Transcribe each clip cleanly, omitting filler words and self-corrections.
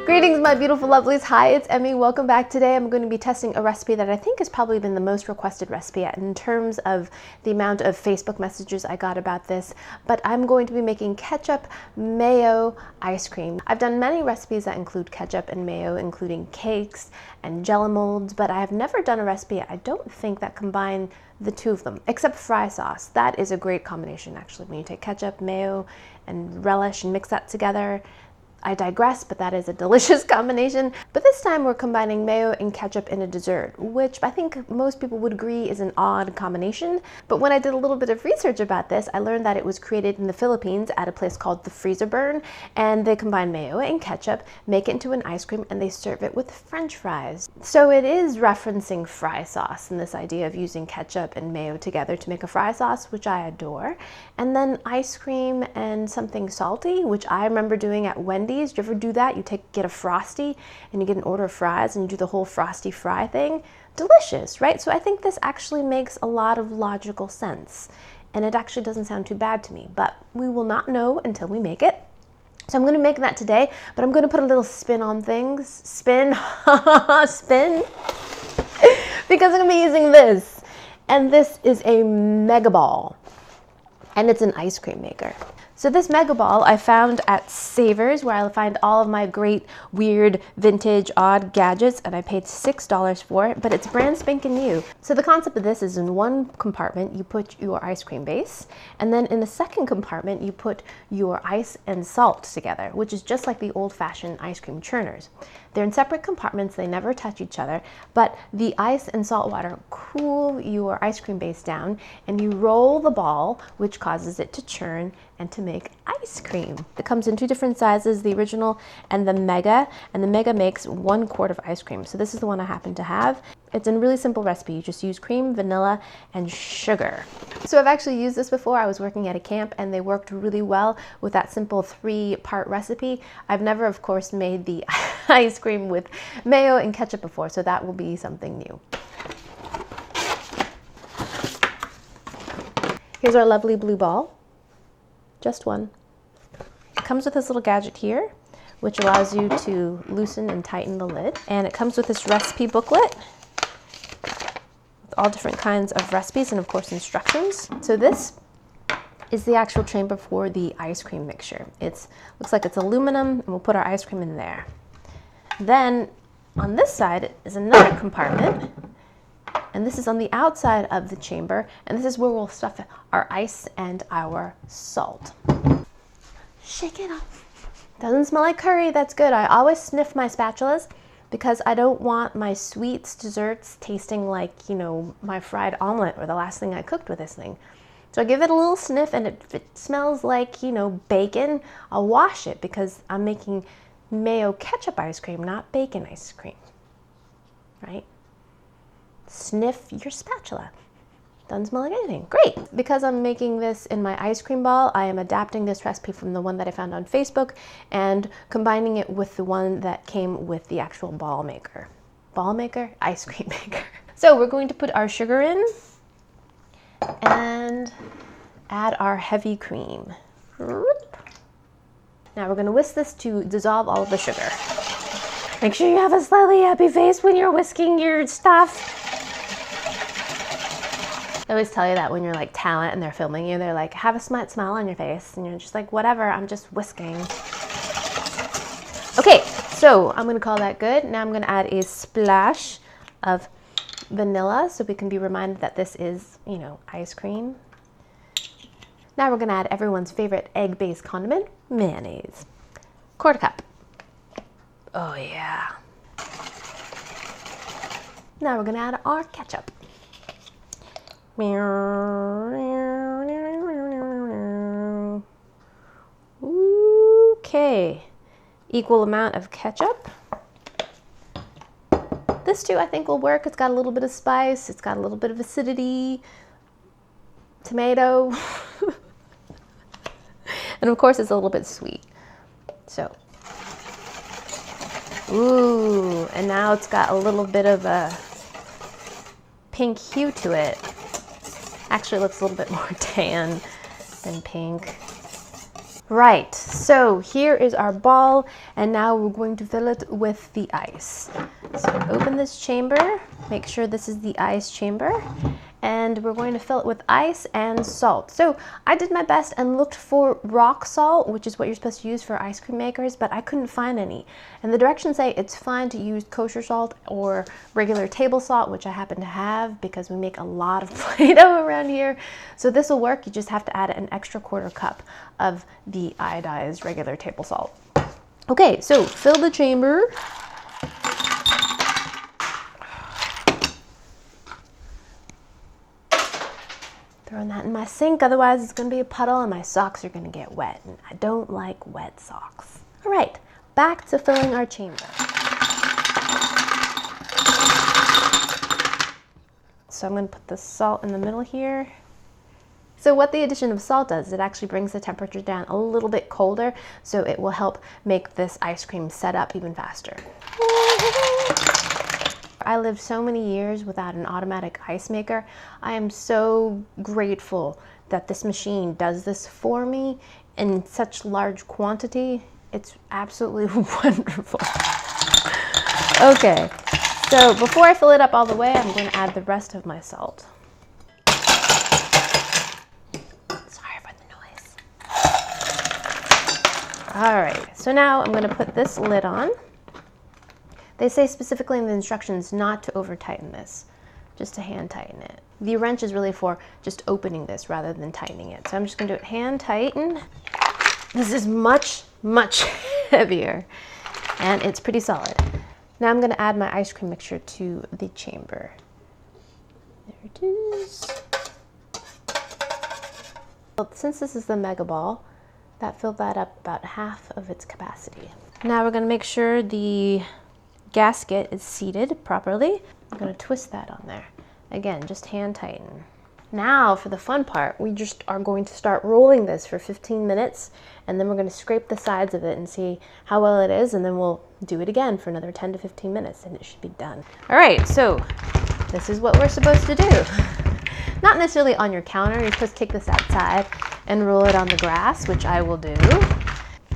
Greetings, my beautiful lovelies. Hi, it's Emmy. Welcome back. Today I'm going to be testing a recipe that I think has probably been the most requested recipe in terms of the amount of Facebook messages I got about this, but I'm going to be making ketchup mayo ice cream. I've done many recipes that include ketchup and mayo, including cakes and jello molds, but I have never done a recipe, I don't think, that combine the two of them, except fry sauce. That is a great combination, actually, when you take ketchup, mayo, and relish and mix that together. I digress, but that is a delicious combination. But this time we're combining mayo and ketchup in a dessert, which I think most people would agree is an odd combination. But when I did a little bit of research about this, I learned that it was created in the Philippines at a place called the Freezer Burn, and they combine mayo and ketchup, make it into an ice cream, and they serve it with French fries. So it is referencing fry sauce and this idea of using ketchup and mayo together to make a fry sauce, which I adore. And then ice cream and something salty, which I remember doing at Wendy's. Do you ever do that? You get a Frosty and you get an order of fries and you do the whole Frosty fry thing. Delicious, right? So I think this actually makes a lot of logical sense, and it actually doesn't sound too bad to me, but we will not know until we make it. So I'm going to make that today, but I'm going to put a little spin on things. Spin, spin, because I'm going to be using this. And this is a mega ball, and it's an ice cream maker. So this mega ball I found at Savers, where I find all of my great, weird, vintage, odd gadgets, and I paid $6 for it, but it's brand spanking new. So the concept of this is in one compartment you put your ice cream base, and then in the second compartment you put your ice and salt together, which is just like the old-fashioned ice cream churners. They're in separate compartments, they never touch each other, but the ice and salt water cool your ice cream base down, and you roll the ball, which causes it to churn and to make ice cream. It comes in two different sizes, the original and the mega, and the mega makes 1 quart of ice cream. So this is the one I happen to have. It's a really simple recipe. You just use cream, vanilla, and sugar. So I've actually used this before. I was working at a camp and they worked really well with that simple 3-part recipe. I've never, of course, made the ice cream with mayo and ketchup before, so that will be something new. Here's our lovely blue ball. Just one. It comes with this little gadget here, which allows you to loosen and tighten the lid. And it comes with this recipe booklet with all different kinds of recipes and, of course, instructions. So this is the actual chamber for the ice cream mixture. It looks like it's aluminum, and we'll put our ice cream in there. Then on this side is another compartment, and this is on the outside of the chamber, and this is where we'll stuff our ice and our salt. Shake it off. Doesn't smell like curry, that's good. I always sniff my spatulas because I don't want my sweets, desserts tasting like, my fried omelet or the last thing I cooked with this thing. So I give it a little sniff, and if it smells like, bacon, I'll wash it because I'm making mayo ketchup ice cream, not bacon ice cream, right? Sniff your spatula. Doesn't smell like anything. Great! Because I'm making this in my ice cream ball, I am adapting this recipe from the one that I found on Facebook and combining it with the one that came with the actual ball maker. Ball maker? Ice cream maker. So we're going to put our sugar in and add our heavy cream. Now we're going to whisk this to dissolve all of the sugar. Make sure you have a slightly happy face when you're whisking your stuff. I always tell you that when you're like talent and they're filming you, they're like, have a smile on your face. And you're just like, whatever, I'm just whisking. Okay, so I'm going to call that good. Now I'm going to add a splash of vanilla so we can be reminded that this is, ice cream. Now we're going to add everyone's favorite egg-based condiment, mayonnaise. 1/4 cup. Oh yeah. Now we're going to add our ketchup. Okay. Equal amount of ketchup. This too I think will work. It's got a little bit of spice. It's got a little bit of acidity. Tomato. And of course it's a little bit sweet. So. Ooh, and now it's got a little bit of a pink hue to it. Actually, it looks a little bit more tan than pink. Right, so here is our ball, and now we're going to fill it with the ice. So open this chamber, make sure this is the ice chamber, and we're going to fill it with ice and salt. So I did my best and looked for rock salt, which is what you're supposed to use for ice cream makers, but I couldn't find any. And the directions say it's fine to use kosher salt or regular table salt, which I happen to have because we make a lot of Play-Doh around here. So this will work, you just have to add an extra 1/4 cup of the iodized regular table salt. Okay, so fill the chamber. Throwing that in my sink, otherwise it's going to be a puddle and my socks are going to get wet, and I don't like wet socks. All right, back to filling our chamber. So I'm going to put the salt in the middle here. So what the addition of salt does, it actually brings the temperature down a little bit colder, so it will help make this ice cream set up even faster. I lived so many years without an automatic ice maker. I am so grateful that this machine does this for me in such large quantity. It's absolutely wonderful. Okay, so before I fill it up all the way, I'm going to add the rest of my salt. Sorry for the noise. All right, so now I'm going to put this lid on. They say specifically in the instructions not to over tighten this, just to hand tighten it. The wrench is really for just opening this rather than tightening it. So I'm just going to do it hand tighten. This is much, much heavier, and it's pretty solid. Now I'm going to add my ice cream mixture to the chamber. There it is. Well, since this is the mega ball, that filled that up about half of its capacity. Now we're going to make sure the gasket is seated properly. I'm going to twist that on there. Again, just hand tighten. Now for the fun part, we just are going to start rolling this for 15 minutes, and then we're going to scrape the sides of it and see how well it is, and then we'll do it again for another 10 to 15 minutes and it should be done. All right, so this is what we're supposed to do. Not necessarily on your counter, you're supposed to take this outside and roll it on the grass, which I will do.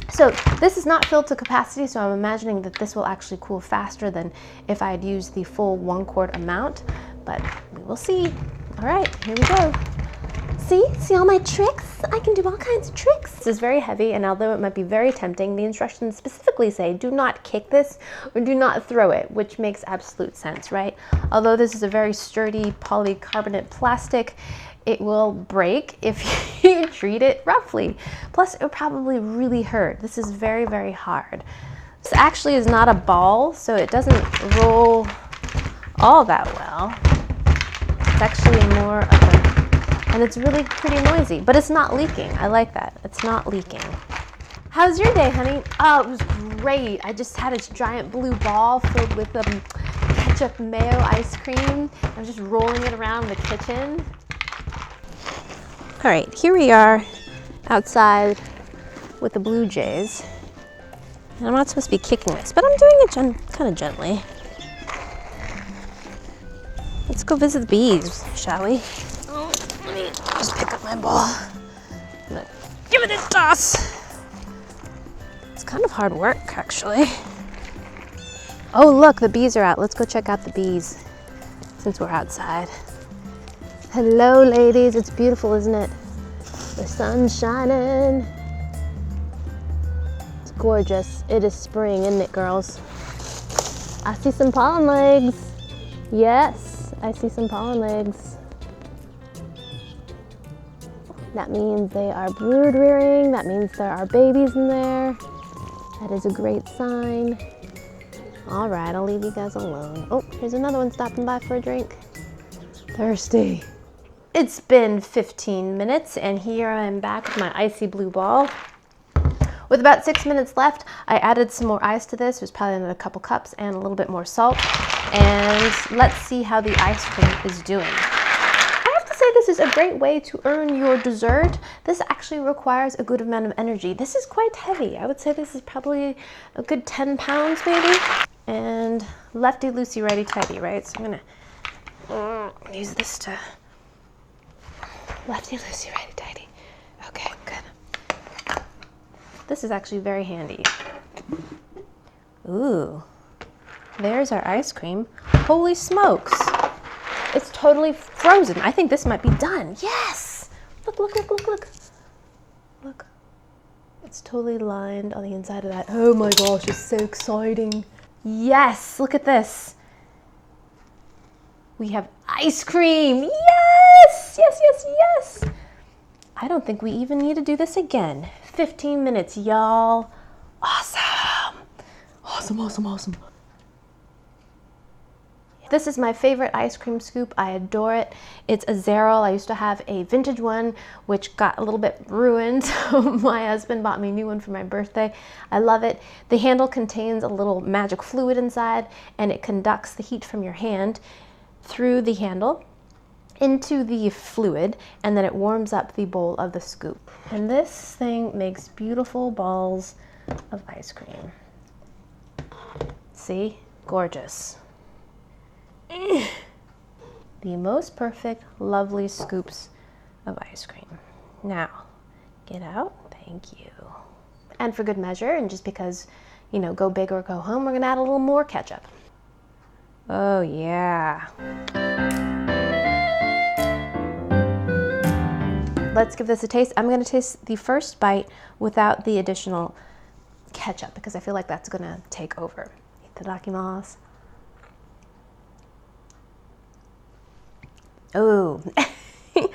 So this is not filled to capacity, so I'm imagining that this will actually cool faster than if I had used the full 1 quart amount, but we will see. All right, here we go. See all my tricks? I can do all kinds of tricks. This is very heavy, and although it might be very tempting, the instructions specifically say do not kick this or do not throw it, which makes absolute sense, right? Although this is a very sturdy polycarbonate plastic, it will break if you treat it roughly. Plus, it will probably really hurt. This is very, very hard. This actually is not a ball, so it doesn't roll all that well. It's actually more of a, and it's really pretty noisy, but it's not leaking. I like that. It's not leaking. How's your day, honey? Oh, it was great. I just had a giant blue ball filled with ketchup mayo ice cream. I was just rolling it around the kitchen. All right, here we are outside with the blue jays. And I'm not supposed to be kicking this, but I'm doing it kind of gently. Let's go visit the bees, shall we? Oh, let me just pick up my ball. I'm gonna give it a toss. It's kind of hard work, actually. Oh, look, the bees are out. Let's go check out the bees since we're outside. Hello, ladies. It's beautiful, isn't it? The sun's shining. It's gorgeous. It is spring, isn't it, girls? I see some pollen legs. Yes, I see some pollen legs. That means they are brood rearing. That means there are babies in there. That is a great sign. All right, I'll leave you guys alone. Oh, here's another one stopping by for a drink. Thirsty. It's been 15 minutes, and here I'm back with my icy blue ball. With about 6 minutes left, I added some more ice to this. It was probably another couple cups and a little bit more salt. And let's see how the ice cream is doing. I have to say this is a great way to earn your dessert. This actually requires a good amount of energy. This is quite heavy. I would say this is probably a good 10 pounds maybe. And lefty loosey, righty tighty, right? So I'm gonna use this to lefty loosey, righty tighty. Okay, good. This is actually very handy. Ooh, there's our ice cream. Holy smokes. It's totally frozen. I think this might be done. Yes! Look, look, look, look, look. Look. It's totally lined on the inside of that. Oh my gosh, it's so exciting. Yes, look at this. We have ice cream. Yes! Yes, yes, yes! I don't think we even need to do this again. 15 minutes, y'all. Awesome. Awesome, awesome, awesome. This is my favorite ice cream scoop. I adore it. It's a Zeril. I used to have a vintage one, which got a little bit ruined. So my husband bought me a new one for my birthday. I love it. The handle contains a little magic fluid inside, and it conducts the heat from your hand through the handle into the fluid, and then it warms up the bowl of the scoop. And this thing makes beautiful balls of ice cream. See? Gorgeous. The most perfect, lovely scoops of ice cream. Now, get out. Thank you. And for good measure, and just because, you know, go big or go home, we're gonna add a little more ketchup. Oh yeah. Let's give this a taste. I'm gonna taste the first bite without the additional ketchup because I feel like that's gonna take over. Itadakimasu. Oh, I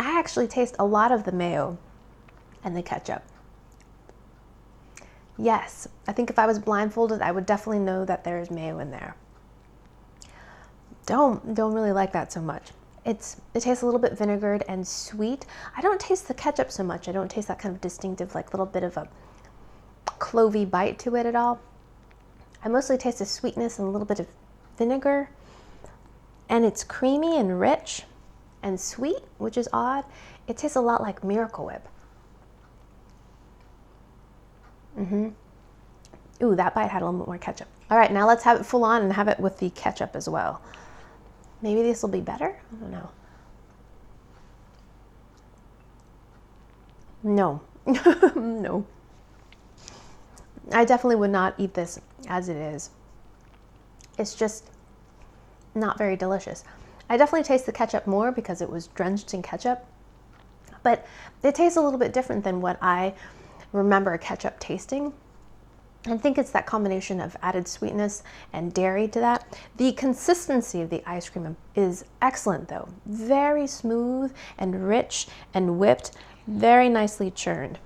actually taste a lot of the mayo and the ketchup. Yes, I think if I was blindfolded, I would definitely know that there's mayo in there. Don't really like that so much. It tastes a little bit vinegared and sweet. I don't taste the ketchup so much. I don't taste that kind of distinctive, like little bit of a clovey bite to it at all. I mostly taste the sweetness and a little bit of vinegar. And it's creamy and rich and sweet, which is odd. It tastes a lot like Miracle Whip. Ooh, that bite had a little bit more ketchup. All right, now let's have it full on and have it with the ketchup as well. Maybe this will be better? I don't know. No. No. I definitely would not eat this as it is. It's just not very delicious. I definitely taste the ketchup more because it was drenched in ketchup, but it tastes a little bit different than what I remember ketchup tasting. I think it's that combination of added sweetness and dairy to that. The consistency of the ice cream is excellent though. Very smooth and rich and whipped, very nicely churned.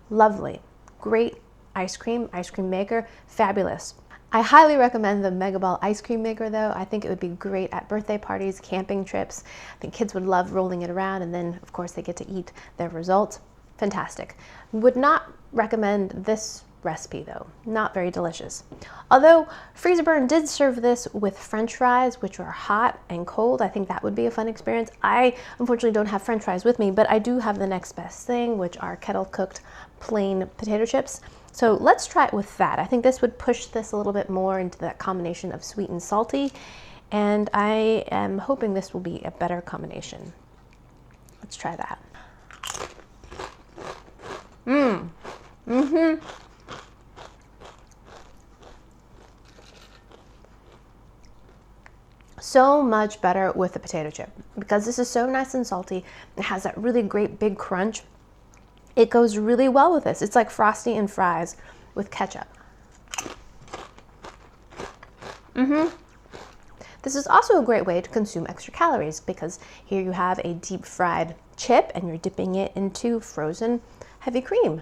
Lovely. Great ice cream maker, fabulous. I highly recommend the Mega Ball ice cream maker though. I think it would be great at birthday parties, camping trips. I think kids would love rolling it around, and then of course they get to eat their result. Fantastic. Would not recommend this recipe though. Not very delicious. Although Freezer Burn did serve this with French fries, which are hot and cold. I think that would be a fun experience. I unfortunately don't have French fries with me, but I do have the next best thing, which are kettle cooked plain potato chips. So let's try it with that. I think this would push this a little bit more into that combination of sweet and salty, and I am hoping this will be a better combination. Let's try that. So much better with the potato chip because this is so nice and salty. It has that really great big crunch. It goes really well with this. It's like Frosty and fries with ketchup. This is also a great way to consume extra calories because here you have a deep fried chip and you're dipping it into frozen heavy cream.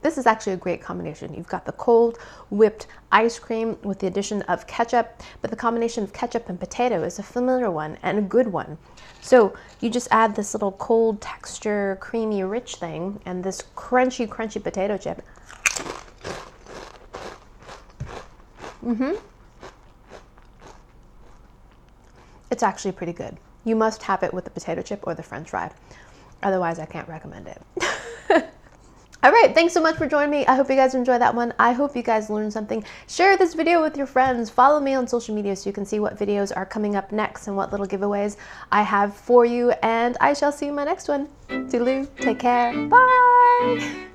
This is actually a great combination. You've got the cold whipped ice cream with the addition of ketchup, but the combination of ketchup and potato is a familiar one and a good one. So you just add this little cold texture, creamy, rich thing, and this crunchy, crunchy potato chip. It's actually pretty good. You must have it with the potato chip or the French fry. Otherwise, I can't recommend it. All right, thanks so much for joining me. I hope you guys enjoyed that one. I hope you guys learned something. Share this video with your friends. Follow me on social media so you can see what videos are coming up next and what little giveaways I have for you. And I shall see you in my next one. Toodaloo, take care, bye.